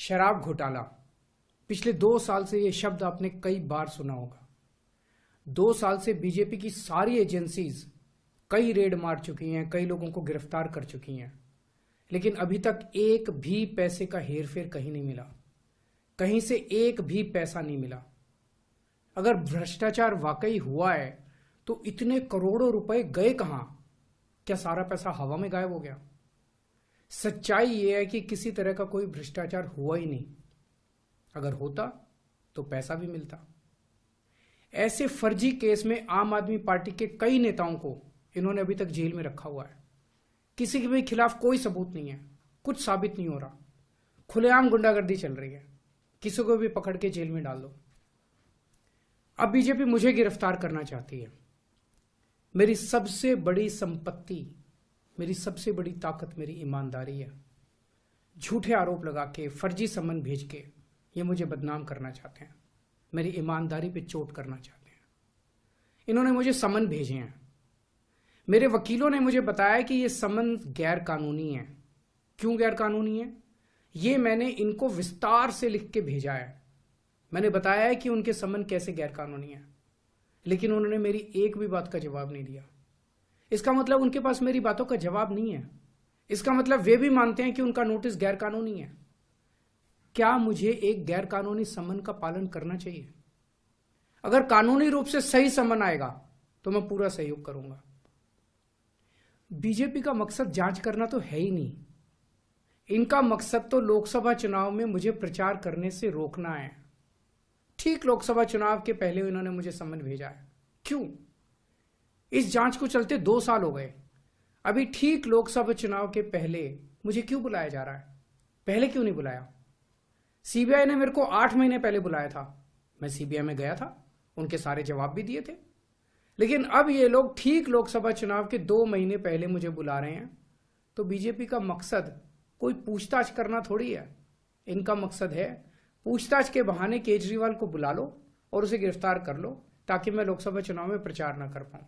शराब घोटाला। पिछले 2 साल से ये शब्द आपने कई बार सुना होगा। 2 साल से बीजेपी की सारी एजेंसीज कई रेड मार चुकी हैं, कई लोगों को गिरफ्तार कर चुकी हैं, लेकिन अभी तक एक भी पैसे का हेरफेर कहीं नहीं मिला, कहीं से एक भी पैसा नहीं मिला। अगर भ्रष्टाचार वाकई हुआ है तो इतने करोड़ों रुपए गए कहां? क्या सारा पैसा हवा में गायब हो गया? सच्चाई यह है कि किसी तरह का कोई भ्रष्टाचार हुआ ही नहीं। अगर होता तो पैसा भी मिलता। ऐसे फर्जी केस में आम आदमी पार्टी के कई नेताओं को इन्होंने अभी तक जेल में रखा हुआ है। किसी के भी खिलाफ कोई सबूत नहीं है, कुछ साबित नहीं हो रहा, खुलेआम गुंडागर्दी चल रही है, किसी को भी पकड़ के जेल में डाल दो। अब बीजेपी मुझे गिरफ्तार करना चाहती है। मेरी सबसे बड़ी संपत्ति, मेरी सबसे बड़ी ताकत मेरी ईमानदारी है। झूठे आरोप लगा के, फर्जी समन भेज के ये मुझे बदनाम करना चाहते हैं, मेरी ईमानदारी पे चोट करना चाहते हैं। इन्होंने मुझे समन भेजे हैं। मेरे वकीलों ने मुझे बताया कि ये समन गैर कानूनी है। क्यों गैर कानूनी है? ये मैंने इनको विस्तार से लिख के भेजा है। मैंने बताया है कि उनके समन कैसे गैर कानूनी है, लेकिन उन्होंने मेरी एक भी बात का जवाब नहीं दिया। इसका मतलब उनके पास मेरी बातों का जवाब नहीं है। इसका मतलब वे भी मानते हैं कि उनका नोटिस गैर कानूनी है। क्या मुझे एक गैर कानूनी समन का पालन करना चाहिए? अगर कानूनी रूप से सही समन आएगा तो मैं पूरा सहयोग करूंगा। बीजेपी का मकसद जांच करना तो है ही नहीं। इनका मकसद तो लोकसभा चुनाव में मुझे प्रचार करने से रोकना है। ठीक लोकसभा चुनाव के पहले इन्होंने मुझे समन भेजा है। क्यों? इस जांच को चलते 2 साल हो गए। अभी ठीक लोकसभा चुनाव के पहले मुझे क्यों बुलाया जा रहा है? पहले क्यों नहीं बुलाया? सीबीआई ने मेरे को 8 महीने पहले बुलाया था। मैं सीबीआई में गया था, उनके सारे जवाब भी दिए थे। लेकिन अब ये लोग ठीक लोकसभा चुनाव के 2 महीने पहले मुझे बुला रहे हैं। तो बीजेपी का मकसद कोई पूछताछ करना थोड़ी है। इनका मकसद है पूछताछ के बहाने केजरीवाल को बुला लो और उसे गिरफ्तार कर लो, ताकि मैं लोकसभा चुनाव में प्रचार ना कर पाऊं।